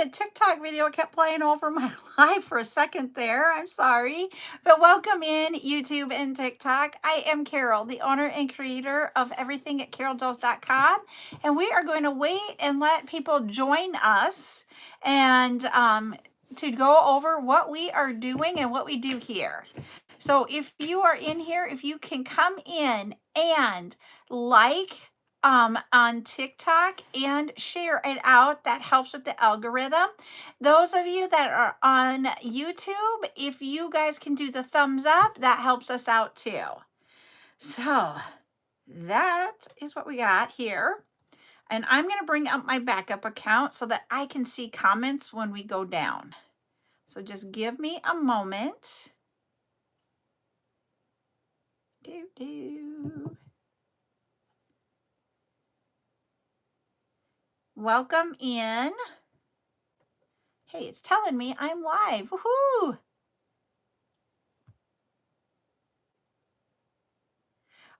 a TikTok video kept playing over my live for a second there. I'm sorry. But welcome in YouTube and TikTok. I am Carol, the owner and creator of everything at CarolJo's.com. And we are going to wait and let people join us and to go over what we are doing and what we do here. So if you are in here, if you can come in and like on TikTok and share it out, that helps with the algorithm. Those of you that are on YouTube, if you guys can do the thumbs up, that helps us out too. So that is what we got here. And I'm going to bring up my backup account so that I can see comments when we go down. So just give me a moment. Welcome in. Hey, it's telling me I'm live. Woohoo!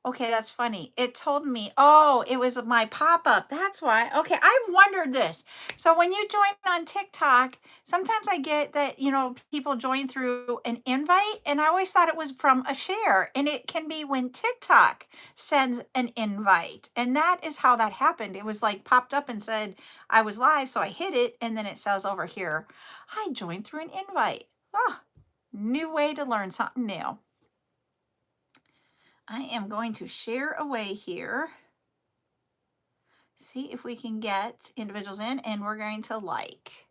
Okay, that's funny. It told me, oh, it was my pop-up. That's why. Okay, I've wondered this. So when you join on TikTok, sometimes I get that, people join through an invite, and I always thought it was from a share. And it can be when TikTok sends an invite. And that is how that happened. It was like popped up and said I was live, so I hit it, and then it says over here, I joined through an invite. Oh, new way to learn something new. I am going to share away here. See if we can get individuals in, and we're going to like.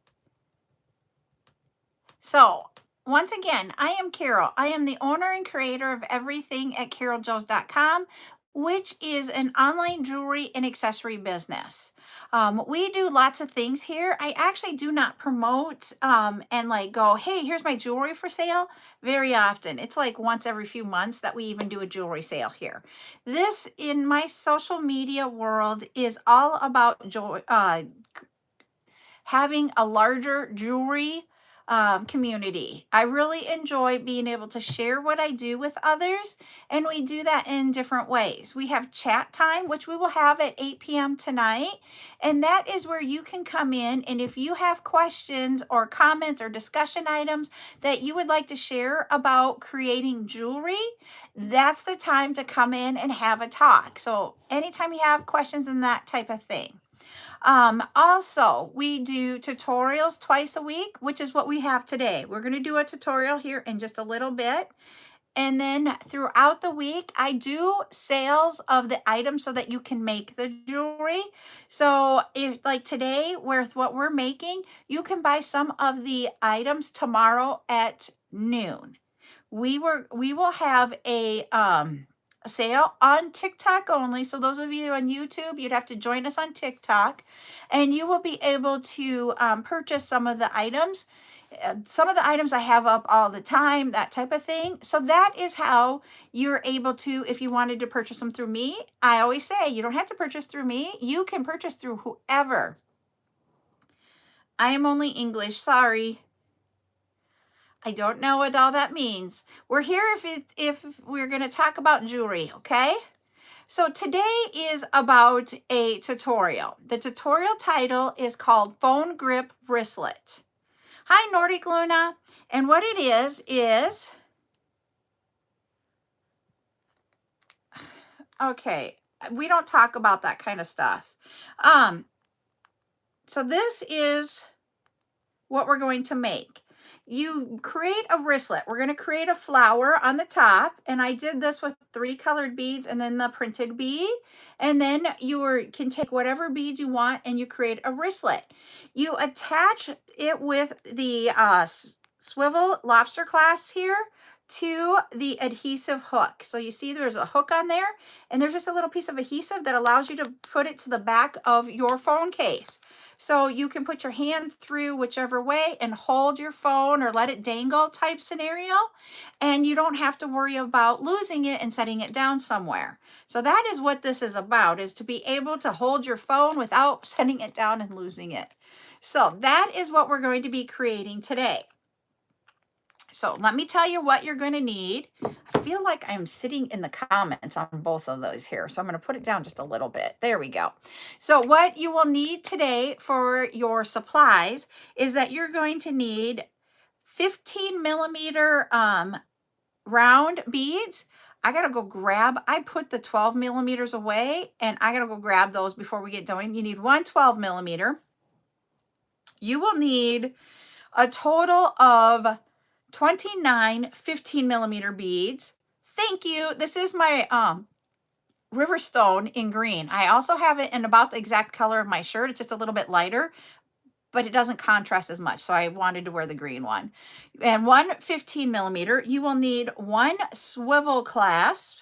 So once again, I am Carol. I am the owner and creator of everything at CarolJo's.com, which is an online jewelry and accessory business. We do lots of things here. I actually do not promote and like go, hey, here's my jewelry for sale very often. It's like once every few months that we even do a jewelry sale here. This in my social media world is all about having a larger jewelry community. I really enjoy being able to share what I do with others, and we do that in different ways. We have chat time, which we will have at 8 p.m. tonight, and that is where you can come in, and if you have questions or comments or discussion items that you would like to share about creating jewelry, that's the time to come in and have a talk. So anytime you have questions and that type of thing. Also, we do tutorials twice a week, which is what we have today. We're going to do a tutorial here in just a little bit. And then throughout the week, I do sales of the items so that you can make the jewelry. So if like today, with what we're making, you can buy some of the items tomorrow at noon. We will have a sale on TikTok only. So those of you on YouTube, you'd have to join us on TikTok, and you will be able to purchase some of the items. Some of the items I have up all the time, that type of thing. So that is how you're able to, if you wanted to purchase them through me, I always say you don't have to purchase through me. You can purchase through whoever. I am only English, sorry. I don't know what all that means. We're here if we're going to talk about jewelry, okay? So today is about a tutorial. The tutorial title is called Phone Grip Wristlet. Hi, Nordic Luna. And what it is, okay, we don't talk about that kind of stuff. So this is what we're going to make. You create a wristlet. We're going to create a flower on the top, and I did this with 3 colored beads and then the printed bead, and then you can take whatever beads you want and you create a wristlet. You attach it with the swivel lobster clasps here to the adhesive hook. So you see there's a hook on there, and there's just a little piece of adhesive that allows you to put it to the back of your phone case. So you can put your hand through whichever way and hold your phone or let it dangle type scenario, and you don't have to worry about losing it and setting it down somewhere. So that is what this is about, is to be able to hold your phone without setting it down and losing it. So that is what we're going to be creating today. So let me tell you what you're going to need. I feel like I'm sitting in the comments on both of those here. So I'm going to put it down just a little bit. There we go. So what you will need today for your supplies is that you're going to need 15 millimeter round beads. I got to go grab, I put the 12 millimeters away and I got to go grab those before we get going. You need one 12 millimeter. You will need a total of 29 15 millimeter beads. Thank you. This is my Riverstone in green. I also have it in about the exact color of my shirt. It's just a little bit lighter, but it doesn't contrast as much. So I wanted to wear the green one. And one 15 millimeter. You will need one swivel clasp.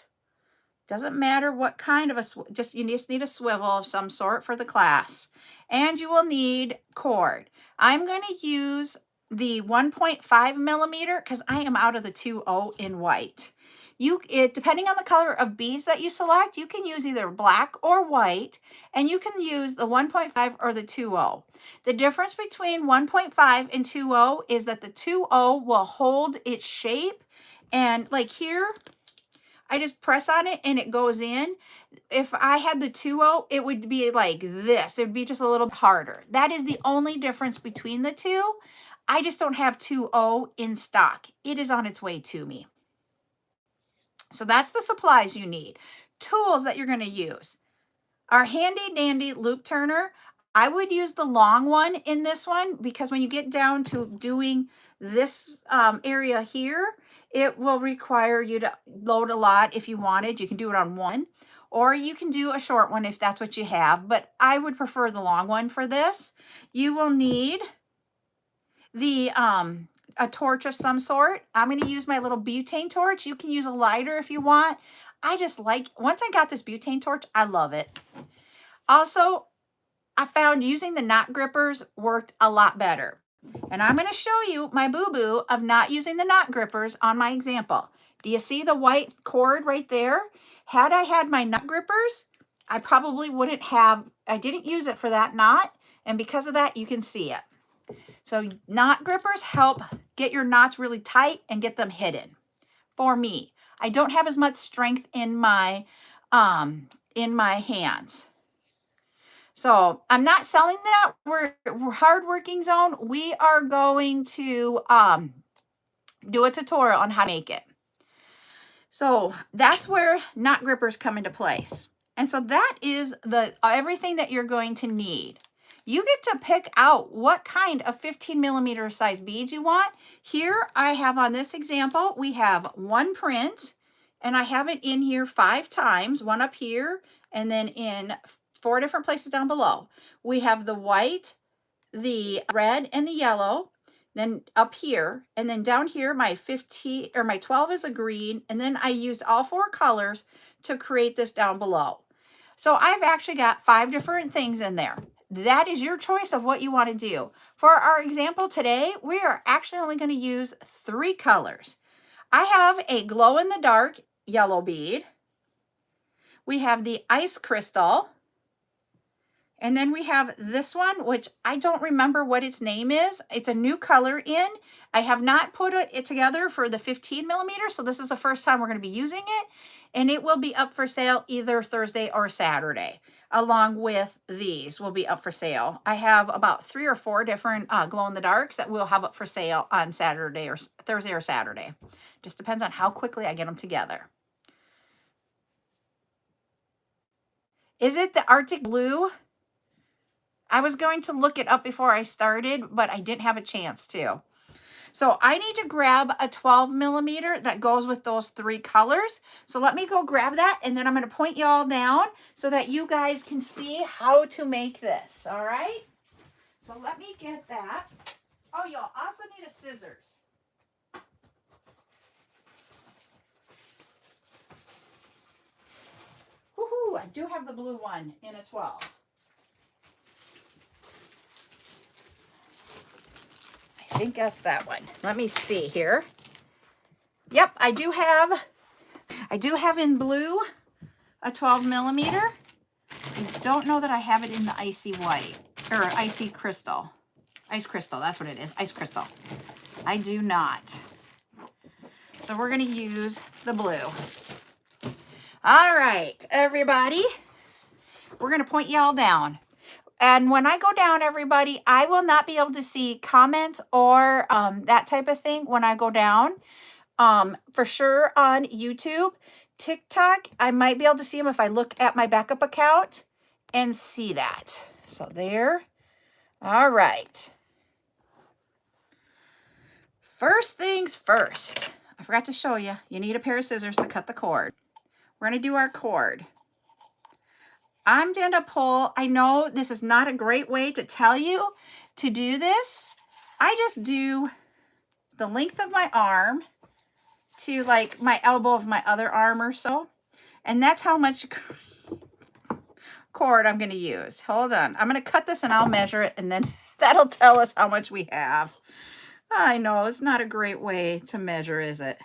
Doesn't matter what kind of you just need a swivel of some sort for the clasp. And you will need cord. I'm going to use the 1.5 millimeter because I am out of the 2.0 in white. Depending on the color of beads that you select, you can use either black or white, and you can use the 1.5 or the 2.0. The difference between 1.5 and 2.0 is that the 2.0 will hold its shape, and like here, I just press on it and it goes in. If I had the 2.0, it would be like this. It would be just a little harder. That is the only difference between the two. I just don't have 2.0 in stock. It is on its way to me. So that's the supplies you need. Tools that you're going to use. Our handy dandy loop turner. I would use the long one in this one because when you get down to doing this area here, it will require you to load a lot if you wanted. You can do it on one, or you can do a short one if that's what you have, but I would prefer the long one for this. You will need the a torch of some sort. I'm going to use my little butane torch. You can use a lighter if you want. I just like, once I got this butane torch, I love it. Also, I found using the knot grippers worked a lot better. And I'm going to show you my boo-boo of not using the knot grippers on my example. Do you see the white cord right there? Had I had my knot grippers, I probably wouldn't have, I didn't use it for that knot. And because of that, you can see it. So knot grippers help get your knots really tight and get them hidden. For me, I don't have as much strength in my hands. So I'm not selling that. We're hardworking zone. We are going to do a tutorial on how to make it. So that's where knot grippers come into place. And so that is everything that you're going to need. You get to pick out what kind of 15 millimeter size beads you want. Here I have on this example, we have one print, and I have it in here 5 times, one up here, and then in 4 different places down below. We have the white, the red, and the yellow, then up here, and then down here my 12 is a green, and then I used all 4 colors to create this down below. So I've actually got 5 different things in there. That is your choice of what you want to do. For our example today, we are actually only going to use 3 colors. I have a glow-in-the-dark yellow bead. We have the ice crystal. And then we have this one, which I don't remember what its name is. It's a new color in. I have not put it together for the 15 millimeter, so this is the first time we're going to be using it. And it will be up for sale either Thursday or Saturday, along with these will be up for sale. I have about 3 or 4 different glow-in-the-darks that we'll have up for sale on Saturday or Thursday or Saturday. Just depends on how quickly I get them together. Is it the Arctic Blue? I was going to look it up before I started, but I didn't have a chance to. So I need to grab a 12 millimeter that goes with those 3 colors. So let me go grab that, and then I'm going to point you all down so that you guys can see how to make this. All right? So let me get that. Oh, you'll also need a scissors. Woohoo! I do have the blue one in a 12. I think that's that one. Let me see here. Yep, I do have in blue a 12 millimeter. I don't know that I have it in the icy white or icy crystal. Ice crystal, that's what it is. Ice crystal. I do not. So we're going to use the blue. All right, everybody, we're going to point y'all down. And when I go down, everybody, I will not be able to see comments or that type of thing when I go down. For sure on YouTube. TikTok, I might be able to see them if I look at my backup account and see that. So there. All right. First things first. I forgot to show you. You need a pair of scissors to cut the cord. We're going to do our cord. I'm going to pull. I know this is not a great way to tell you to do this. I just do the length of my arm to like my elbow of my other arm or so. And that's how much cord I'm going to use. Hold on. I'm going to cut this and I'll measure it, and then that'll tell us how much we have. I know it's not a great way to measure, is it?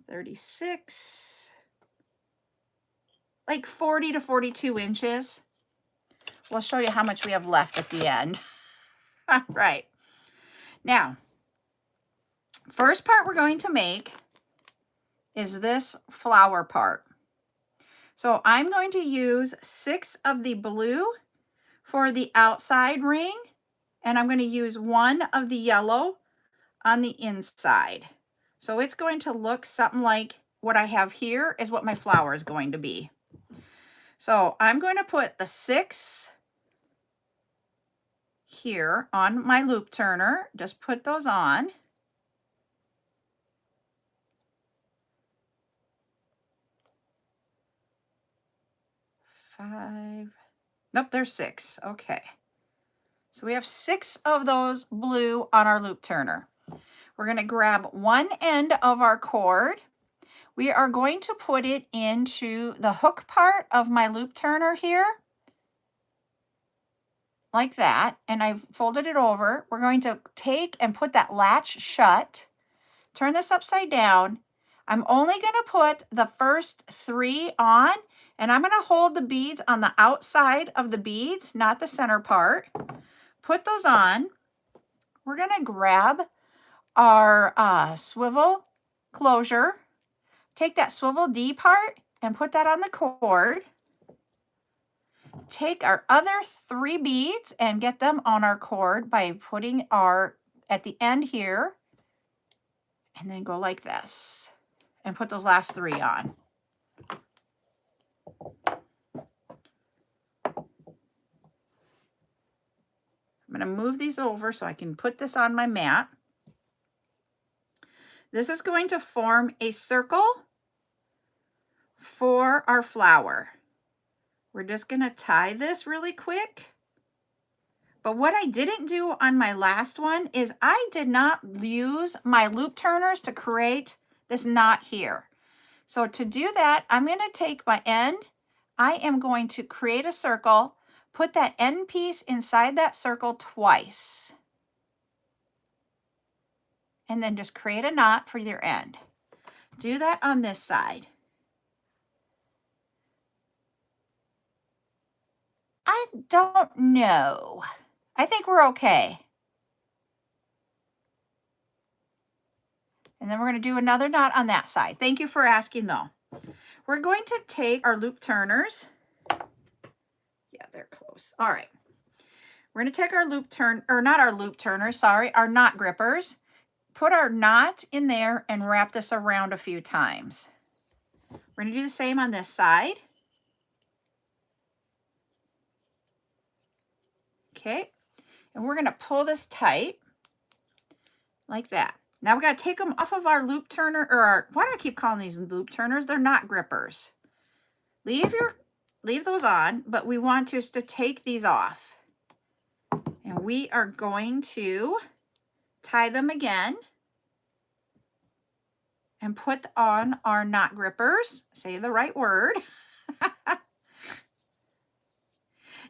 36, like 40 to 42 inches. We'll show you how much we have left at the end. All right. Now, first part we're going to make is this flower part. So I'm going to use 6 of the blue for the outside ring, and I'm going to use 1 of the yellow on the inside. So it's going to look something like what I have here is what my flower is going to be. So I'm going to put the 6 here on my loop turner. Just put those on. Five. Nope, there's 6. Okay. So we have 6 of those blue on our loop turner. We're going to grab one end of our cord. We are going to put it into the hook part of my loop turner here. Like that. And I've folded it over. We're going to take and put that latch shut. Turn this upside down. I'm only going to put the first 3 on. And I'm going to hold the beads on the outside of the beads, not the center part. Put those on. We're going to grab our swivel closure. Take that swivel D part and put that on the cord. Take our other 3 beads and get them on our cord by putting our, at the end here, and then go like this and put those last 3 on. I'm going to move these over so I can put this on my mat. This is going to form a circle for our flower. We're just going to tie this really quick. But what I didn't do on my last one is I did not use my loop turners to create this knot here. So to do that, I'm going to take my end. I am going to create a circle, put that end piece inside that circle twice, and then just create a knot for your end. Do that on this side. I don't know. I think we're okay. And then we're going to do another knot on that side. Thank you for asking though. We're going to take our loop turners. Yeah, they're close. All right. We're going to take our loop turn, or not our loop turners, sorry, our knot grippers. Put our knot in there and wrap this around a few times. We're going to do the same on this side. Okay. And we're going to pull this tight like that. Now we got to take them off of our loop turner, or our, why do I keep calling these loop turners? They're knot grippers. Leave those on, but we want to take these off. And we are going to tie them again and put on our knot grippers. Say the right word.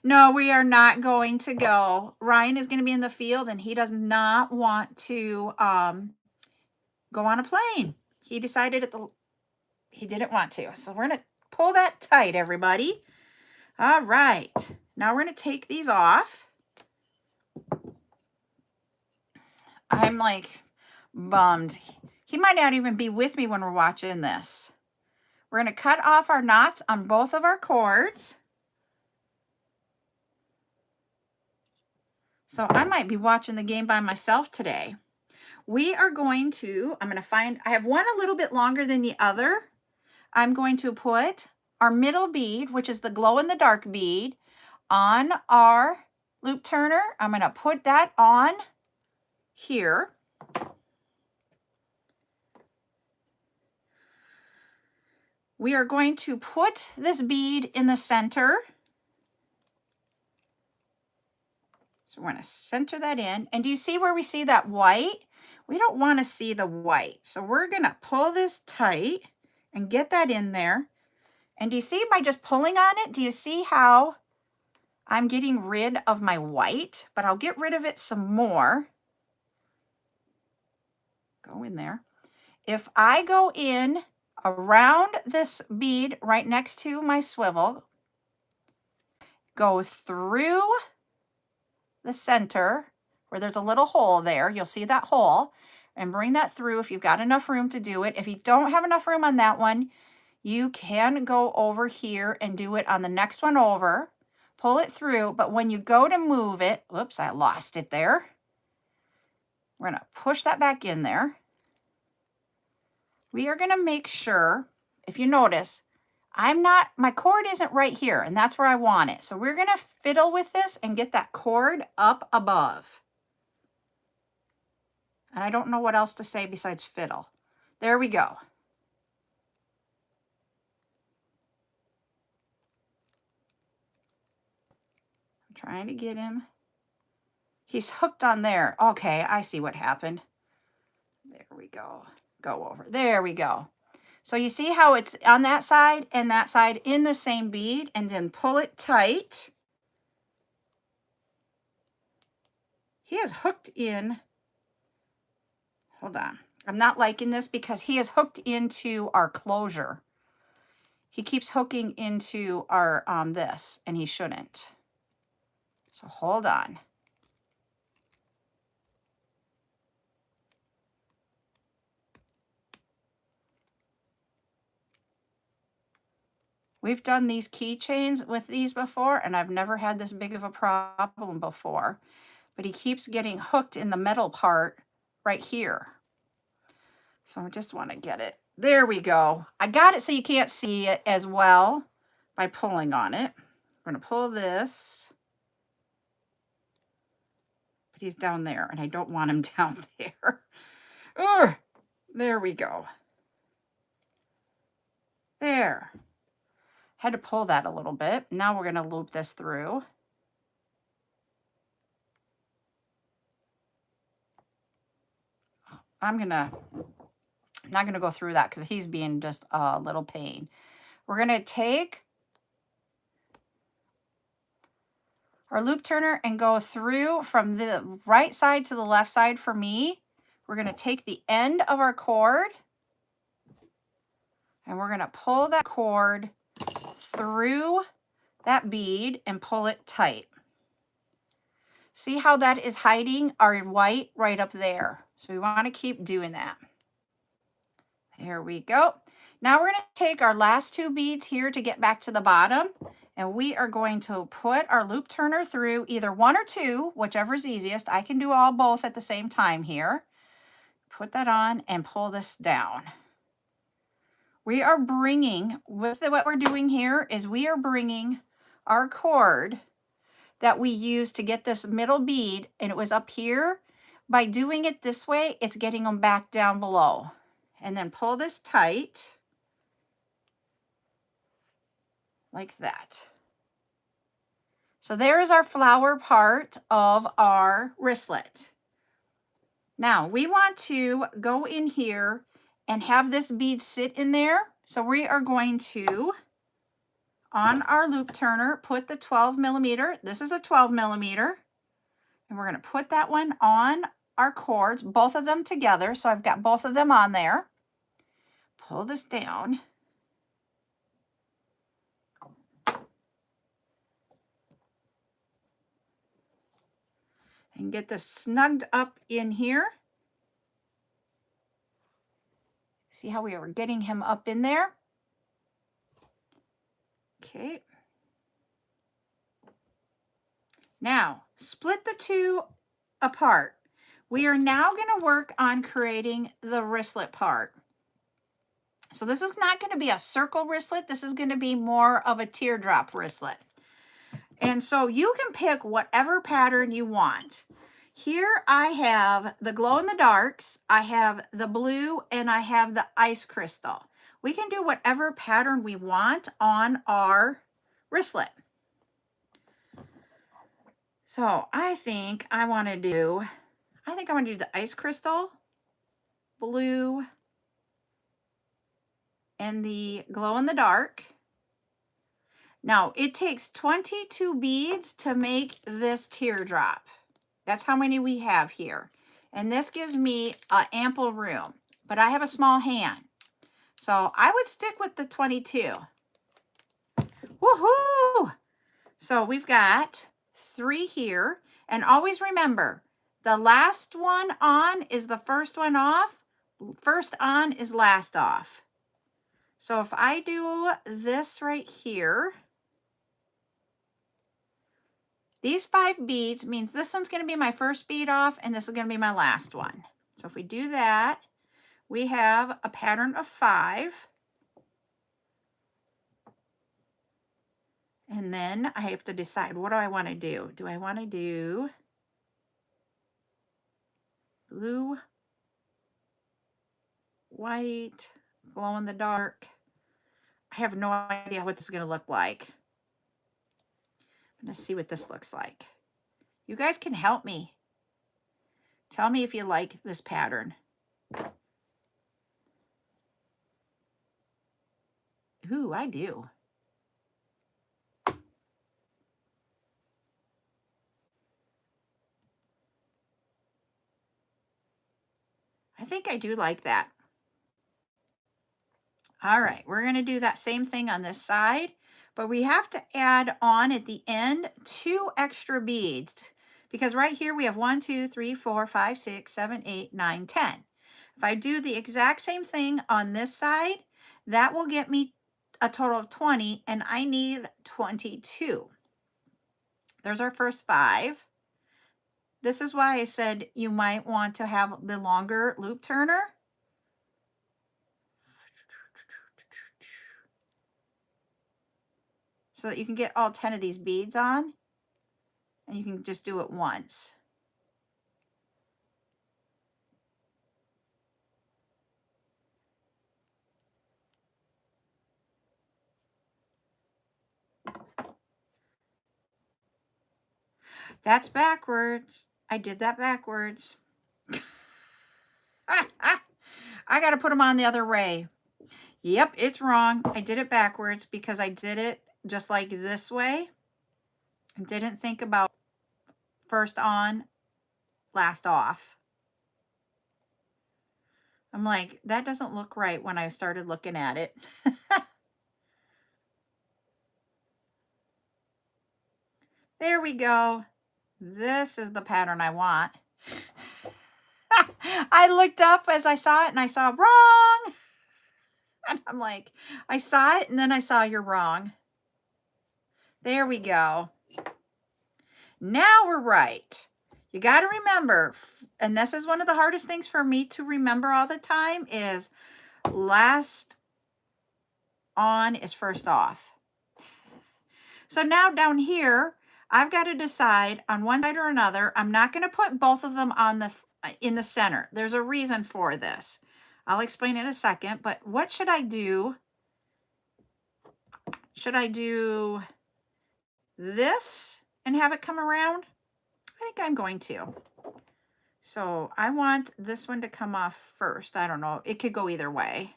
No, we are not going to go. Ryan is going to be in the field and he does not want to go on a plane. He decided he didn't want to. So we're going to pull that tight, everybody. All right. Now we're going to take these off. I'm like bummed. He might not even be with me when we're watching this. We're going to cut off our knots on both of our cords. So I might be watching the game by myself today. We are going to, I'm going to find, I have one a little bit longer than the other. I'm going to put our middle bead, which is the glow in the dark bead, on our loop turner. I'm going to put that on here. We are going to put this bead in the center. So we're going to center that in. And do you see where we see that white? We don't want to see the white. So we're going to pull this tight and get that in there. And do you see by just pulling on it, do you see how I'm getting rid of my white? But I'll get rid of it some more. Go in there. If I go in around this bead right next to my swivel, go through the center where there's a little hole there, you'll see that hole, and bring that through if you've got enough room to do it. If you don't have enough room on that one, you can go over here and do it on the next one over, pull it through, but when you go to move it, whoops, I lost it there. We're going to push that back in there. We are going to make sure, if you notice, my cord isn't right here, and that's where I want it. So we're going to fiddle with this and get that cord up above. And I don't know what else to say besides fiddle. There we go. I'm trying to get him. He's hooked on there. Okay, I see what happened. There we go. Go over. There we go. So you see how it's on that side and that side in the same bead, and then pull it tight. He is hooked in. Hold on. I'm not liking this because he is hooked into our closure. He keeps hooking into our this, and he shouldn't. So hold on. We've done these keychains with these before, and I've never had this big of a problem before. But he keeps getting hooked in the metal part right here. So I just want to get it. There we go. I got it so you can't see it as well by pulling on it. We're going to pull this. But he's down there, and I don't want him down there. Ugh. There we go. There. Had to pull that a little bit. Now we're going to loop this through. I'm not going to go through that because he's being just a little pain. We're going to take our loop turner and go through from the right side to the left side for me. We're going to take the end of our cord and we're going to pull that cord through that bead and pull it tight. See how that is hiding our white right up there. So we want to keep doing that. There we go. Now we're going to take our last two beads here to get back to the bottom, and we are going to put our loop turner through either one or two, whichever is easiest. I can do both at the same time here. Put that on and pull this down. We are bringing, what we're doing here is we are bringing our cord that we used to get this middle bead, and it was up here. By doing it this way, it's getting them back down below. And then pull this tight, like that. So there is our flower part of our wristlet. Now we want to go in here and have this bead sit in there. So we are going to, on our loop turner, put the 12mm. This is a 12mm. And we're going to put that one on our cords, both of them together. So I've got both of them on there. Pull this down. And get this snugged up in here. See how we are getting him up in there? Okay. Now, split the two apart. We are now going to work on creating the wristlet part. So this is not going to be a circle wristlet. This is going to be more of a teardrop wristlet. And so you can pick whatever pattern you want. Here I have the glow in the darks, I have the blue, and I have the ice crystal. We can do whatever pattern we want on our wristlet. So I think I want to do the ice crystal, blue, and the glow in the dark. Now it takes 22 beads to make this teardrop. That's how many we have here. And this gives me ample room, but I have a small hand. So I would stick with the 22. Woohoo! So we've got 3 here. And always remember, the last one on is the first one off. First on is last off. So if I do this right here, these 5 beads means this one's going to be my first bead off and this is going to be my last one. So if we do that, we have a pattern of 5. And then I have to decide, what do I want to do? Do I want to do blue, white, glow in the dark? I have no idea what this is going to look like. I'm going to see what this looks like. You guys can help me. Tell me if you like this pattern. Ooh, I do. I think I do like that. All right, we're going to do that same thing on this side, but we have to add on at the end 2 extra beads because right here we have 1, 2, 3, 4, 5, 6, 7, 8, 9, 10. If I do the exact same thing on this side, that will get me a total of 20, and I need 22. There's our first 5. This is why I said you might want to have the longer loop turner. So that you can get all 10 of these beads on, and you can just do it once. That's backwards. I did that backwards. I got to put them on the other way. Yep, it's wrong. I did it backwards because I did it just like this way. I didn't think about first on, last off. I'm like, that doesn't look right when I started looking at it. There we go. This is the pattern I want. I looked up as I saw it and I saw wrong. And I'm like, I saw it and then I saw you're wrong. There we go. Now we're right. You got to remember, and this is one of the hardest things for me to remember all the time, is last on is first off. So now down here, I've got to decide on one side or another. I'm not going to put both of them on in the center. There's a reason for this. I'll explain in a second, but what should I do? Should I do this and have it come around? I think I'm going to. So I want this one to come off first. I don't know. It could go either way.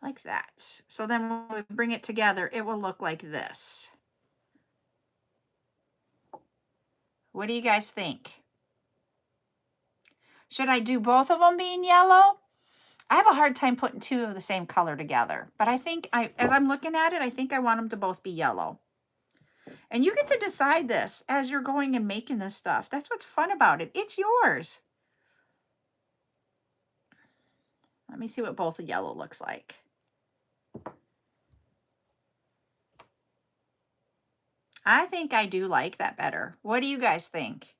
Like that. So then when we bring it together, it will look like this. What do you guys think? Should I do both of them being yellow? I have a hard time putting 2 of the same color together, but I think as I'm looking at it, I think I want them to both be yellow. And you get to decide this as you're going and making this stuff. That's what's fun about it. It's yours. Let me see what both the yellow looks like. I think I do like that better. What do you guys think?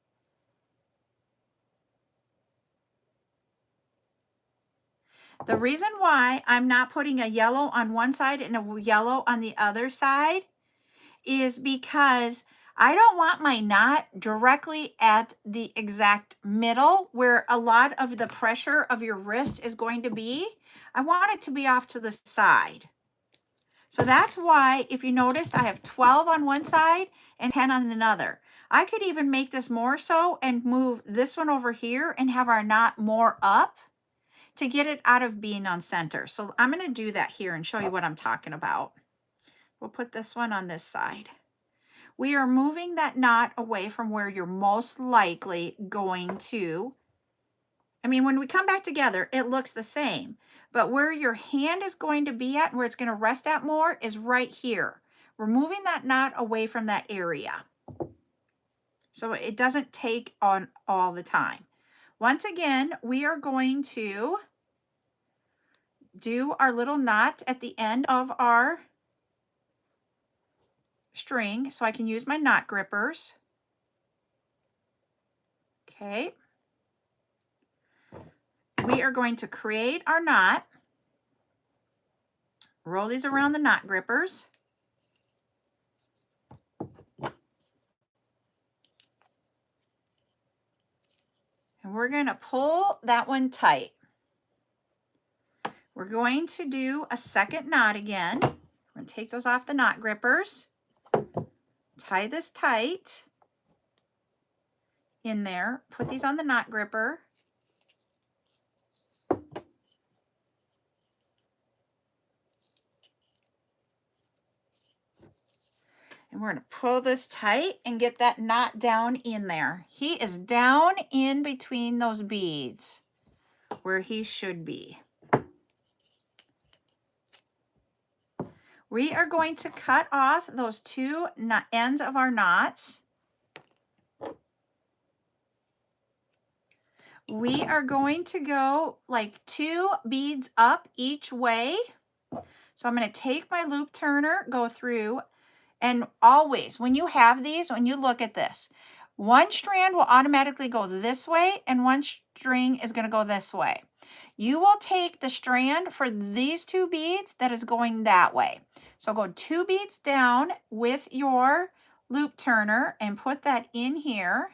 The reason why I'm not putting a yellow on one side and a yellow on the other side is because I don't want my knot directly at the exact middle where a lot of the pressure of your wrist is going to be. I want it to be off to the side. So that's why, if you noticed, I have 12 on one side and 10 on another. I could even make this more so and move this one over here and have our knot more up to get it out of being on center. So I'm going to do that here and show you what I'm talking about. We'll put this one on this side. We are moving that knot away from where you're most likely going to. I mean, when we come back together, it looks the same. But where your hand is going to be at, where it's going to rest at more, is right here. We're moving that knot away from that area, so it doesn't take on all the time. Once again, we are going to do our little knot at the end of our string, so I can use my knot grippers. Okay. We are going to create our knot, roll these around the knot grippers, and we're going to pull that one tight. We're going to do a second knot again. We're going to take those off the knot grippers, tie this tight in there, put these on the knot gripper, and we're going to pull this tight and get that knot down in there. He is down in between those beads where he should be. We are going to cut off those two ends of our knots. We are going to go like 2 beads up each way. So I'm going to take my loop turner, go through, and always when you have these, when you look at this, one strand will automatically go this way and one string is going to go this way. You will take the strand for these 2 beads that is going that way. So go 2 beads down with your loop turner and put that in here.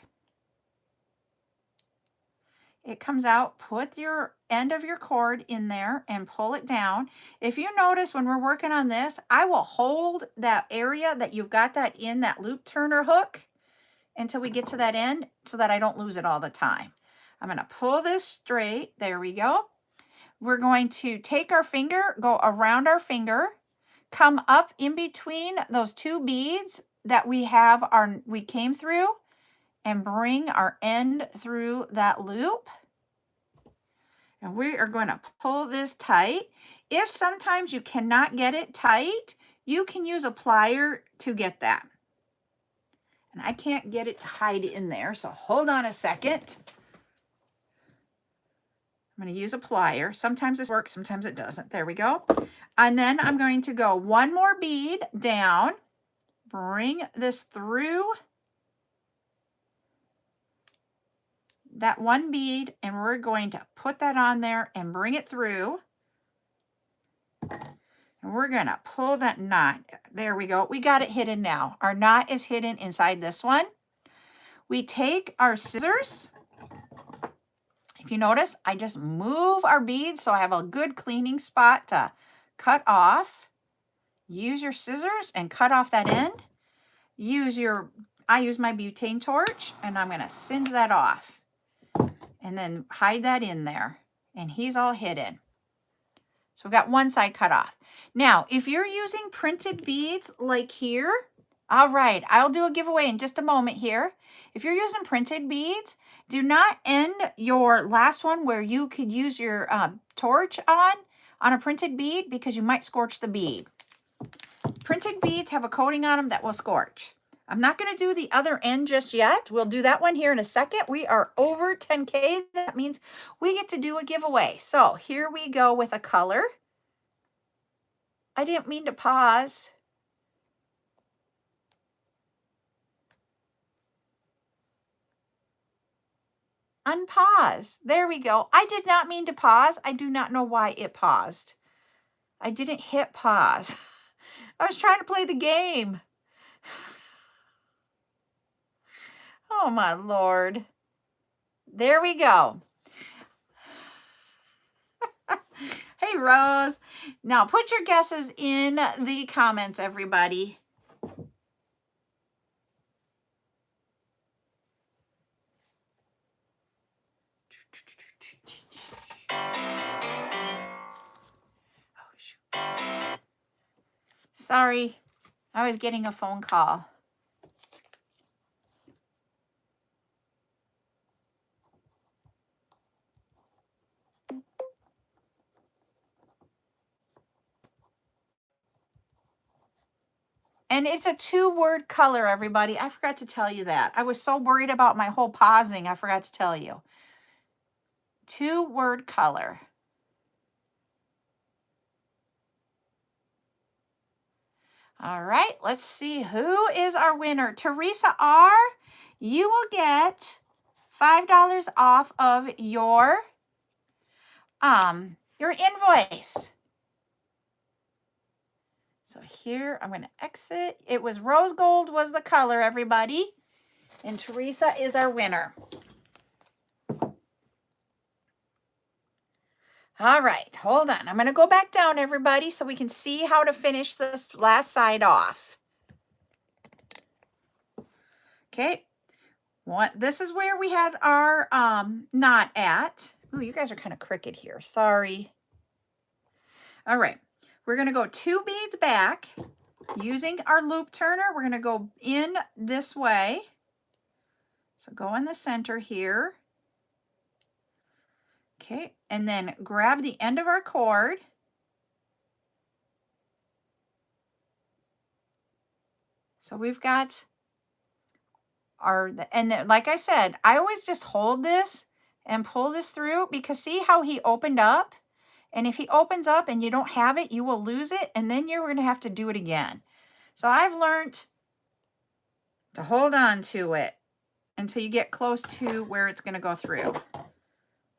It comes out, put your end of your cord in there and pull it down. If you notice when we're working on this, I will hold that area that you've got that in that loop turner hook until we get to that end so that I don't lose it all the time. I'm going to pull this straight. There we go. We're going to take our finger, go around our finger, come up in between those 2 beads that we came through, and bring our end through that loop. And we are going to pull this tight. If sometimes you cannot get it tight, you can use a plier to get that. And I can't get it tied in there, so hold on a second. I'm going to use a plier. Sometimes this works, sometimes it doesn't. There we go. And then I'm going to go 1 more bead down, bring this through that 1 bead, and we're going to put that on there and bring it through. And we're going to pull that knot. There we go. We got it hidden now. Our knot is hidden inside this one. We take our scissors. If you notice, I just move our beads so I have a good cleaning spot to cut off. Use your scissors and cut off that end. I use my butane torch and I'm going to singe that off and then hide that in there, and he's all hidden. So we've got one side cut off. Now, if you're using printed beads like here, all right, I'll do a giveaway in just a moment here. If you're using printed beads, do not end your last one where you could use your torch on a printed bead, because you might scorch the bead. Printed beads have a coating on them that will scorch. I'm not going to do the other end just yet. We'll do that one here in a second. We are over 10K. That means we get to do a giveaway. So here we go with a color. I didn't mean to pause. Unpause. There we go. I did not mean to pause. I do not know why it paused. I didn't hit pause. I was trying to play the game. Oh my Lord. There we go. Hey, Rose. Now put your guesses in the comments, everybody. Sorry, I was getting a phone call. And it's a 2-word color, everybody. I forgot to tell you that. I was so worried about my whole pausing, I forgot to tell you. 2-word color. All right, let's see who is our winner. Teresa R., you will get $5 off of your invoice. So here I'm going to exit. It was rose gold was the color, everybody. And Teresa is our winner. All right, hold on. I'm going to go back down, everybody, so we can see how to finish this last side off. Okay. This is where we had our knot at. Ooh, you guys are kind of crooked here. Sorry. All right. We're going to go 2 beads back using our loop turner. We're going to go in this way. So go in the center here. Okay, and then grab the end of our cord. So we've got our, and then, like I said, I always just hold this and pull this through because see how he opened up? And if he opens up and you don't have it, you will lose it, and then you're going to have to do it again. So I've learned to hold on to it until you get close to where it's going to go through.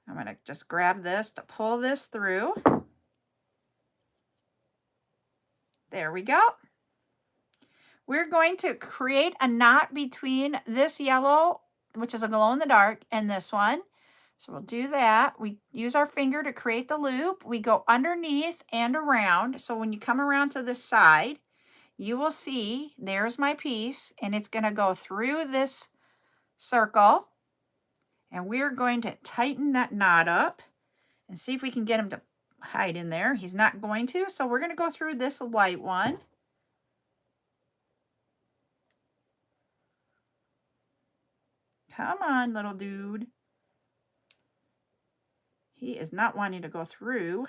I'm going to just grab this to pull this through. There we go. We're going to create a knot between this yellow, which is a glow in the dark, and this one. So we'll do that. We use our finger to create the loop. We go underneath and around. So when you come around to this side, you will see there's my piece, and it's going to go through this circle. And we're going to tighten that knot up and see if we can get him to hide in there. He's not going to. So we're going to go through this white one. Come on, little dude. He is not wanting to go through.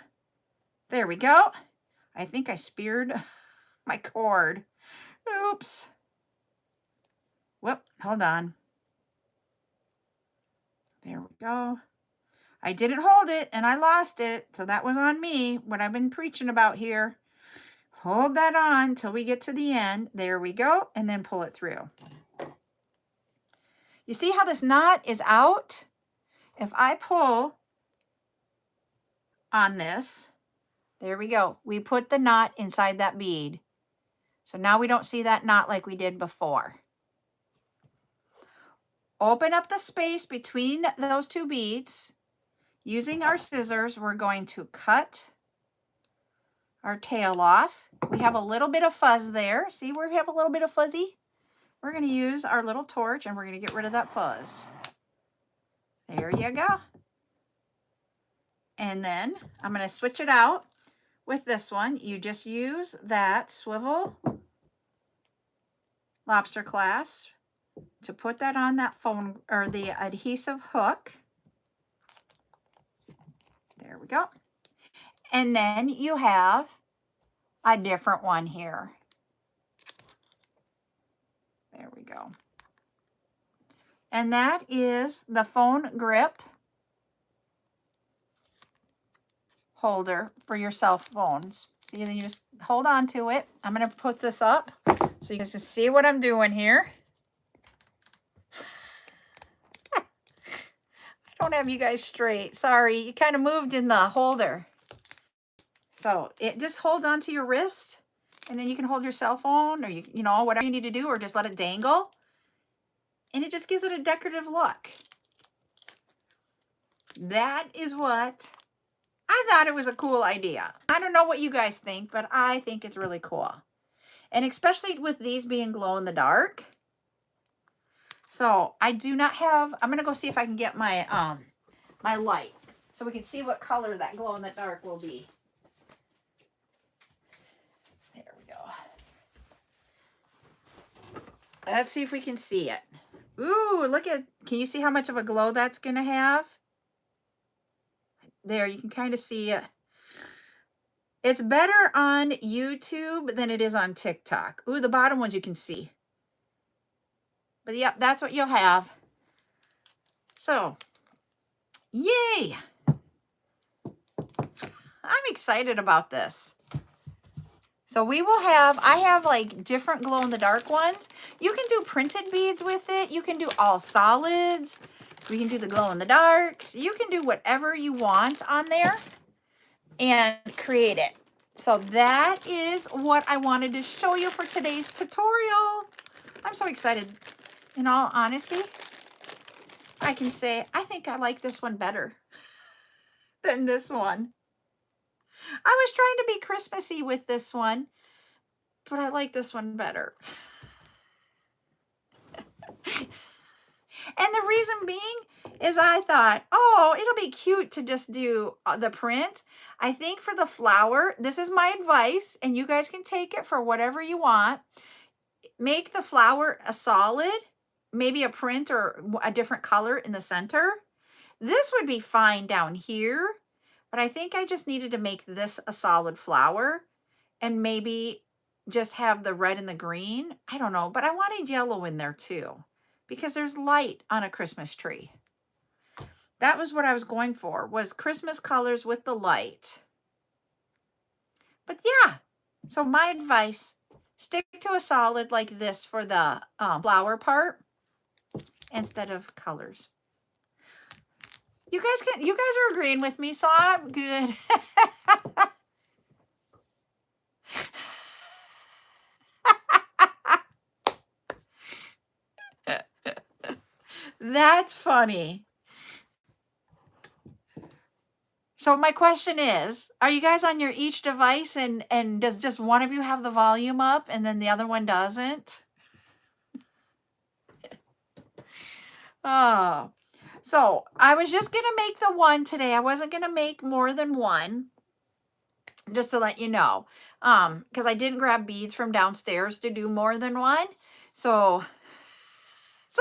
There we go. I think I speared my cord. Oops. Whoop, hold on. There we go. I didn't hold it and I lost it. So that was on me, what I've been preaching about here. Hold that on till we get to the end. There we go. And then pull it through. You see how this knot is out? If I pull on this, there we go. We put the knot inside that bead. So now we don't see that knot like we did before. Open up the space between those 2 beads. Using our scissors, we're going to cut our tail off. We have a little bit of fuzz there. See where we have a little bit of fuzzy? We're going to use our little torch and we're going to get rid of that fuzz. There you go. And then I'm going to switch it out with this one. You just use that swivel lobster clasp to put that on that foam or the adhesive hook. There we go. And then you have a different one here. There we go. And that is the phone grip holder for your cell phones. See, then you just hold on to it. I'm going to put this up so you can see what I'm doing here. I don't have you guys straight. Sorry, you kind of moved in the holder. So it just hold on to your wrist, and then you can hold your cell phone, or you know, whatever you need to do, or just let it dangle. And it just gives it a decorative look. That is what I thought. It was a cool idea. I don't know what you guys think, but I think it's really cool. And especially with these being glow in the dark. So I do not have, I'm going to go see if I can get my, my light so we can see what color that glow in the dark will be. There we go. Let's see if we can see it. Ooh, look at, can you see how much of a glow that's going to have? There, you can kind of see it. It's better on YouTube than it is on TikTok. Ooh, the bottom ones you can see. But yep, that's what you'll have. So, yay! I'm excited about this. So we will have, I have like different glow in the dark ones. You can do printed beads with it. You can do all solids. We can do the glow in the darks. You can do whatever you want on there and create it. So that is what I wanted to show you for today's tutorial. I'm so excited. In all honesty, I can say I think I like this one better than this one. I was trying to be Christmassy with this one, but I like this one better. And the reason being is I thought, oh, it'll be cute to just do the print. I think for the flower, this is my advice, and you guys can take it for whatever you want. Make the flower a solid, maybe a print or a different color in the center. This would be fine down here, but I think I just needed to make this a solid flower and maybe just have the red and the green. I don't know, but I wanted yellow in there too because there's light on a Christmas tree. That was what I was going for, was Christmas colors with the light. But yeah, so my advice, stick to a solid like this for the flower part instead of colors. You guys are agreeing with me, so I'm good. That's funny. So my question is, are you guys on your each device and does just one of you have the volume up and then the other one doesn't? Oh, so I was just going to make the one today. I wasn't going to make more than one, just to let you know, because I didn't grab beads from downstairs to do more than one. So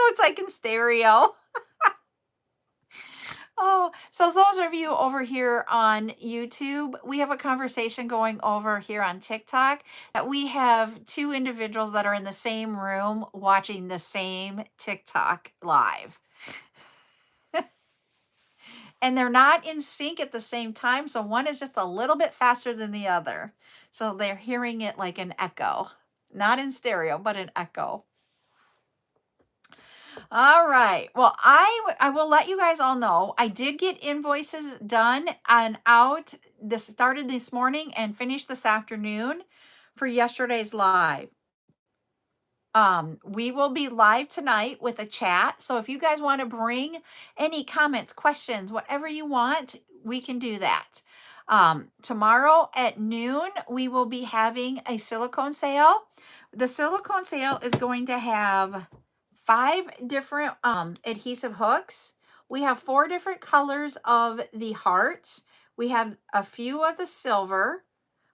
it's like in stereo. Oh, so those of you over here on YouTube, we have a conversation going over here on TikTok that we have two individuals that are in the same room watching the same TikTok live. And they're not in sync at the same time. So one is just a little bit faster than the other. So they're hearing it like an echo, not in stereo, but an echo. All right. Well, I will let you guys all know I did get invoices done and out. This started this morning and finished this afternoon for yesterday's live. We will be live tonight with a chat. So if you guys want to bring any comments, questions, whatever you want, we can do that. Tomorrow at noon, we will be having a silicone sale. The silicone sale is going to have 5 different adhesive hooks. We have 4 different colors of the hearts. We have a few of the silver.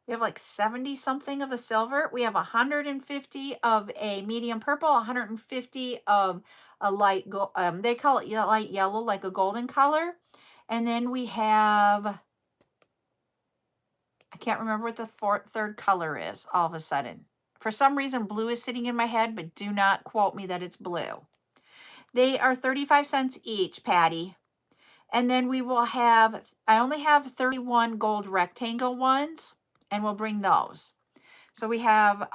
We have like 70 something of the silver. We have 150 of a medium purple, 150 of a light gold. They call it light yellow, like a golden color. And then we have, I can't remember what the third color is all of a sudden. For some reason, blue is sitting in my head, but do not quote me that it's blue. They are 35 cents each, Patty. And then we will have, I only have 31 gold rectangle ones, and we'll bring those. So we have,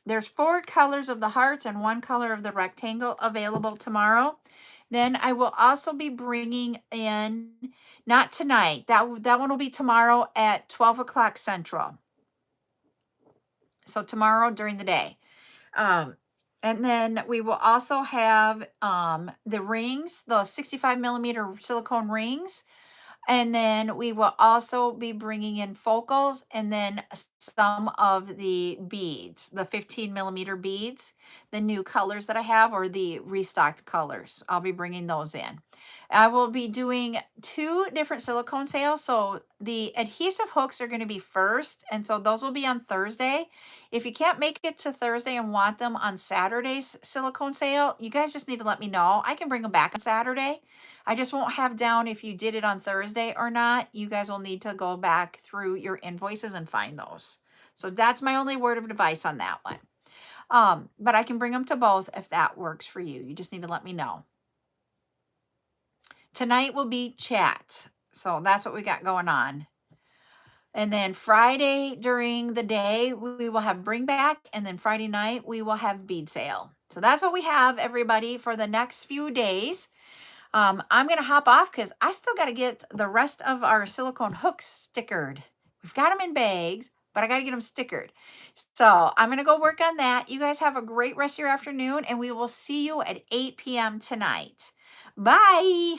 there's 4 colors of the hearts and 1 color of the rectangle available tomorrow. Then I will also be bringing in, not tonight, that one will be tomorrow at 12 o'clock Central. So tomorrow during the day. And then we will also have the rings, those 65 millimeter silicone rings. And then we will also be bringing in focals and then some of the beads, the 15 millimeter beads, the new colors that I have, or the restocked colors. I'll be bringing those in. I will be doing 2 different silicone sales. So the adhesive hooks are going to be first. And so those will be on Thursday. If you can't make it to Thursday and want them on Saturday's silicone sale, you guys just need to let me know. I can bring them back on Saturday. I just won't have down if you did it on Thursday or not. You guys will need to go back through your invoices and find those. So that's my only word of advice on that one. But I can bring them to both if that works for you. You just need to let me know. Tonight will be chat. So that's what we got going on. And then Friday during the day, we will have bring back. And then Friday night, we will have bead sale. So that's what we have, everybody, for the next few days. I'm going to hop off because I still got to get the rest of our silicone hooks stickered. We've got them in bags, but I got to get them stickered. So I'm going to go work on that. You guys have a great rest of your afternoon, and we will see you at 8 p.m. tonight. Bye.